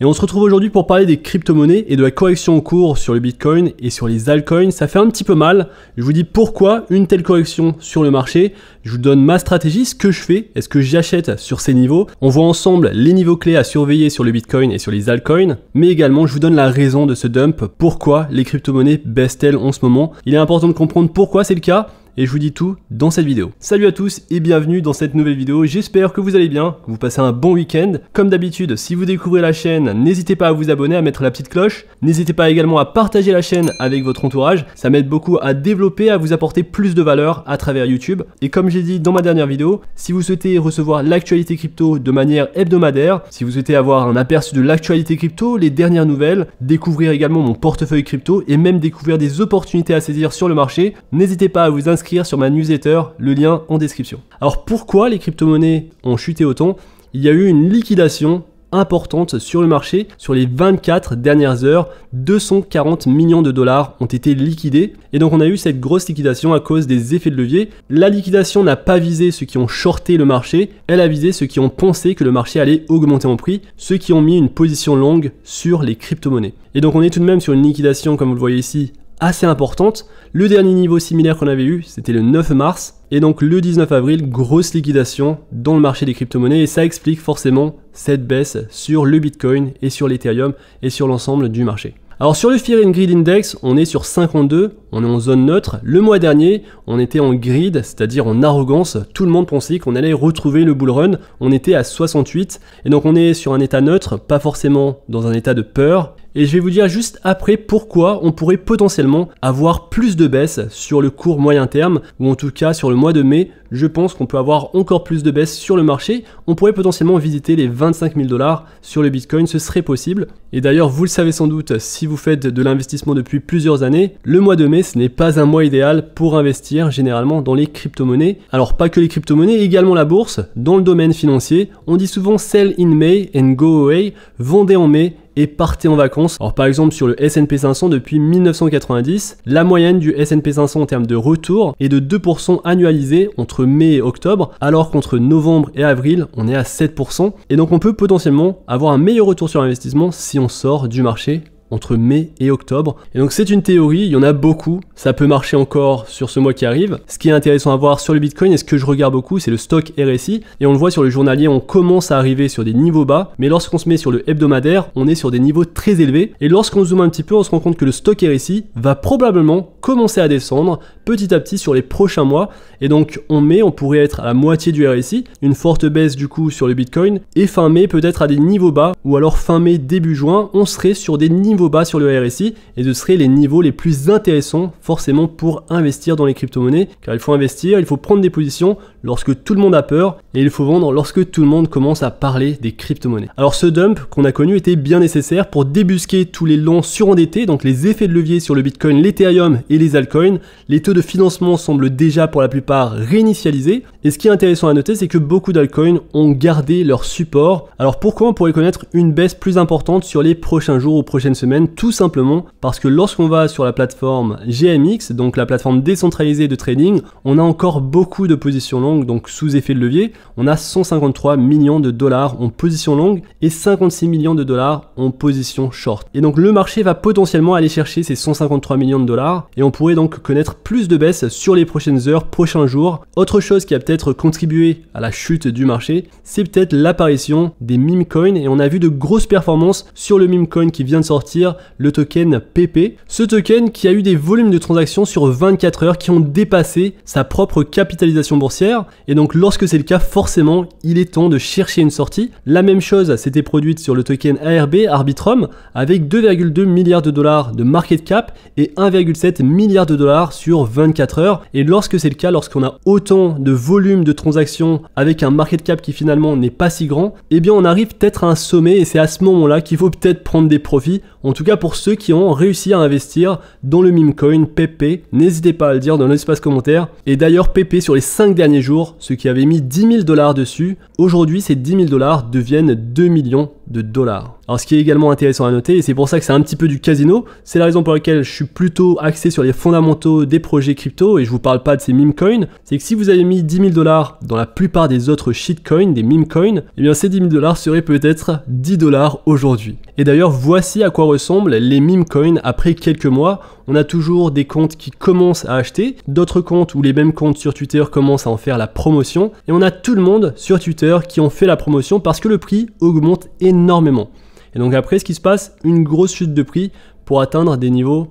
Et on se retrouve aujourd'hui pour parler des crypto-monnaies et de la correction en cours sur le Bitcoin et sur les altcoins. Ça fait un petit peu mal. Je vous dis pourquoi une telle correction sur le marché. Je vous donne ma stratégie, ce que je fais, est-ce que j'achète sur ces niveaux. On voit ensemble les niveaux clés à surveiller sur le Bitcoin et sur les altcoins. Mais également, je vous donne la raison de ce dump. Pourquoi les crypto-monnaies baissent-elles en ce moment? Il est important de comprendre pourquoi c'est le cas. Et je vous dis tout dans cette vidéo. Salut à tous et bienvenue dans cette nouvelle vidéo. J'espère que vous allez bien, que vous passez un bon week-end. Comme d'habitude, si vous découvrez la chaîne, n'hésitez pas à vous abonner, à mettre la petite cloche. N'hésitez pas également à partager la chaîne avec votre entourage. Ça m'aide beaucoup à développer, à vous apporter plus de valeur à travers YouTube. Et comme j'ai dit dans ma dernière vidéo, si vous souhaitez recevoir l'actualité crypto de manière hebdomadaire, si vous souhaitez avoir un aperçu de l'actualité crypto, les dernières nouvelles, découvrir également mon portefeuille crypto et même découvrir des opportunités à saisir sur le marché, n'hésitez pas à vous inscrire sur ma newsletter, le lien en description. Alors pourquoi les crypto-monnaies ont chuté autant? Il y a eu une liquidation importante sur le marché. Sur les 24 dernières heures, 240 millions de dollars ont été liquidés. Et donc on a eu cette grosse liquidation à cause des effets de levier. La liquidation n'a pas visé ceux qui ont shorté le marché, elle a visé ceux qui ont pensé que le marché allait augmenter en prix, ceux qui ont mis une position longue sur les crypto-monnaies. Et donc on est tout de même sur une liquidation, comme vous le voyez ici, assez importante. Le dernier niveau similaire qu'on avait eu, c'était le 9 mars. Et donc le 19 avril, grosse liquidation dans le marché des crypto-monnaies. Et ça explique forcément cette baisse sur le Bitcoin et sur l'Ethereum et sur l'ensemble du marché. Alors sur le Fear and Greed Index, on est sur 52, on est en zone neutre. Le mois dernier, on était en greed, c'est-à-dire en arrogance. Tout le monde pensait qu'on allait retrouver le bull run. On était à 68 et donc on est sur un état neutre, pas forcément dans un état de peur. Et je vais vous dire juste après pourquoi on pourrait potentiellement avoir plus de baisse sur le court moyen terme, ou en tout cas sur le mois de mai. Je pense qu'on peut avoir encore plus de baisse sur le marché. On pourrait potentiellement visiter les 25 000 dollars sur le Bitcoin, ce serait possible. Et d'ailleurs, vous le savez sans doute, si vous faites de l'investissement depuis plusieurs années, le mois de mai, ce n'est pas un mois idéal pour investir généralement dans les crypto-monnaies. Alors pas que les crypto-monnaies, également la bourse. Dans le domaine financier, on dit souvent sell in May and go away, vendez en mai et partez en vacances. Alors par exemple sur le S&P 500 depuis 1990, la moyenne du S&P 500 en termes de retour est de 2% annualisé entre mai et octobre, alors qu'entre novembre et avril, on est à 7%. Et donc on peut potentiellement avoir un meilleur retour sur investissement si on sort du marché entre mai et octobre. Et donc c'est une théorie, il y en a beaucoup, ça peut marcher encore sur ce mois qui arrive. Ce qui est intéressant à voir sur le Bitcoin et ce que je regarde beaucoup, c'est le stock RSI. Et on le voit sur le journalier, on commence à arriver sur des niveaux bas, mais lorsqu'on se met sur le hebdomadaire, on est sur des niveaux très élevés. Et lorsqu'on zoome un petit peu, on se rend compte que le stock RSI va probablement commencer à descendre petit à petit sur les prochains mois. Et donc en mai, on pourrait être à la moitié du RSI, une forte baisse du coup sur le Bitcoin. Et fin mai, peut-être à des niveaux bas, ou alors fin mai, début juin, on serait sur des niveaux bas sur le RSI et ce seraient les niveaux les plus intéressants forcément pour investir dans les crypto-monnaies, car il faut investir, il faut prendre des positions lorsque tout le monde a peur et il faut vendre lorsque tout le monde commence à parler des crypto-monnaies. Alors ce dump qu'on a connu était bien nécessaire pour débusquer tous les longs surendettés, donc les effets de levier sur le Bitcoin, l'Ethereum et les altcoins. Les taux de financement semblent déjà pour la plupart réinitialisés et ce qui est intéressant à noter, c'est que beaucoup d'altcoins ont gardé leur support. Alors pourquoi on pourrait connaître une baisse plus importante sur les prochains jours ou prochaines semaines? Tout simplement parce que lorsqu'on va sur la plateforme GMX, donc la plateforme décentralisée de trading, on a encore beaucoup de positions longues, donc sous effet de levier. On a 153 millions de dollars en position longue et 56 millions de dollars en position short. Et donc le marché va potentiellement aller chercher ces 153 millions de dollars et on pourrait donc connaître plus de baisse sur les prochaines heures, prochains jours. Autre chose qui a peut-être contribué à la chute du marché, c'est peut-être l'apparition des meme coins et on a vu de grosses performances sur le meme coin qui vient de sortir, le token PP. Ce token qui a eu des volumes de transactions sur 24 heures qui ont dépassé sa propre capitalisation boursière. Et donc lorsque c'est le cas, forcément, il est temps de chercher une sortie. La même chose s'était produite sur le token ARB, Arbitrum, avec 2,2 milliards de dollars de market cap et 1,7 milliard de dollars sur 24 heures. Et lorsque c'est le cas, lorsqu'on a autant de volume de transactions avec un market cap qui finalement n'est pas si grand, eh bien on arrive peut-être à un sommet et c'est à ce moment-là qu'il faut peut-être prendre des profits. En tout cas pour ceux qui ont réussi à investir dans le meme coin PP, n'hésitez pas à le dire dans l'espace commentaire. Et d'ailleurs PP sur les 5 derniers jours, ceux qui avaient mis 10 000 dollars dessus, aujourd'hui ces 10 000 dollars deviennent 2 millions de dollars. Alors ce qui est également intéressant à noter, et c'est pour ça que c'est un petit peu du casino, c'est la raison pour laquelle je suis plutôt axé sur les fondamentaux des projets crypto et je vous parle pas de ces meme coins, c'est que si vous avez mis 10 000 $, dans la plupart des autres shitcoins, des meme coins, eh bien ces 10 000 $ seraient peut-être 10 $ aujourd'hui. Et d'ailleurs, voici à quoi ressemblent les meme coins après quelques mois. On a toujours des comptes qui commencent à acheter, d'autres comptes où les mêmes comptes sur Twitter commencent à en faire la promotion, et on a tout le monde sur Twitter qui ont fait la promotion parce que le prix augmente énormément. Et donc après, ce qui se passe, une grosse chute de prix pour atteindre des niveaux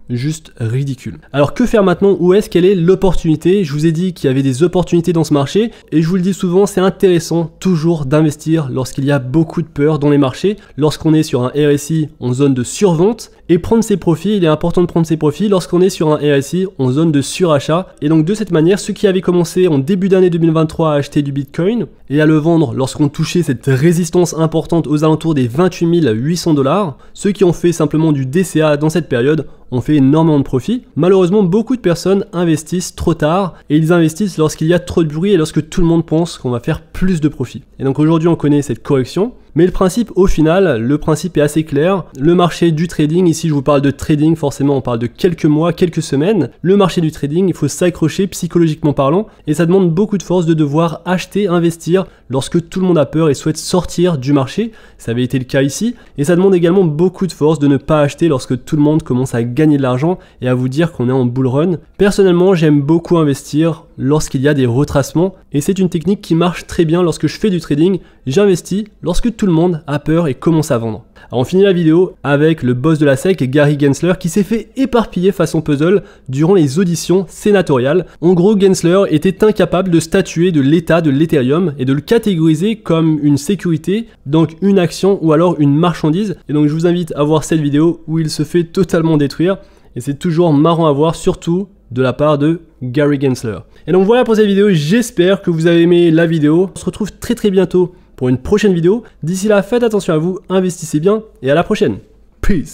juste ridicule. Alors que faire maintenant? Où est-ce qu'elle est l'opportunité? Je vous ai dit qu'il y avait des opportunités dans ce marché et je vous le dis souvent, c'est intéressant toujours d'investir lorsqu'il y a beaucoup de peur dans les marchés, lorsqu'on est sur un RSI en zone de survente et prendre ses profits. Il est important de prendre ses profits lorsqu'on est sur un RSI en zone de surachat. Et donc de cette manière, ceux qui avaient commencé en début d'année 2023 à acheter du Bitcoin et à le vendre lorsqu'on touchait cette résistance importante aux alentours des 28 800 $, ceux qui ont fait simplement du DCA dans cette période ont fait énormément de profit. Malheureusement, beaucoup de personnes investissent trop tard et ils investissent lorsqu'il y a trop de bruit et lorsque tout le monde pense qu'on va faire plus de profit. Et donc aujourd'hui, on connaît cette correction. Mais le principe, au final, le principe est assez clair. Le marché du trading, ici je vous parle de trading, forcément on parle de quelques mois, quelques semaines. Le marché du trading, il faut s'accrocher psychologiquement parlant et ça demande beaucoup de force de devoir acheter, investir lorsque tout le monde a peur et souhaite sortir du marché. Ça avait été le cas ici. Et ça demande également beaucoup de force de ne pas acheter lorsque tout le monde commence à gagner de l'argent et à vous dire qu'on est en bull run. Personnellement, j'aime beaucoup investir lorsqu'il y a des retracements et c'est une technique qui marche très bien lorsque je fais du trading. J'investis lorsque tout le monde a peur et commence à vendre. Alors on finit la vidéo avec le boss de la SEC, Gary Gensler, qui s'est fait éparpiller façon puzzle durant les auditions sénatoriales. En gros, Gensler était incapable de statuer de l'état de l'Ethereum et de le catégoriser comme une sécurité, donc une action ou alors une marchandise. Et donc je vous invite à voir cette vidéo où il se fait totalement détruire. Et c'est toujours marrant à voir, surtout de la part de Gary Gensler. Et donc voilà pour cette vidéo, j'espère que vous avez aimé la vidéo. On se retrouve très bientôt pour une prochaine vidéo. D'ici là, faites attention à vous, investissez bien et à la prochaine. Peace.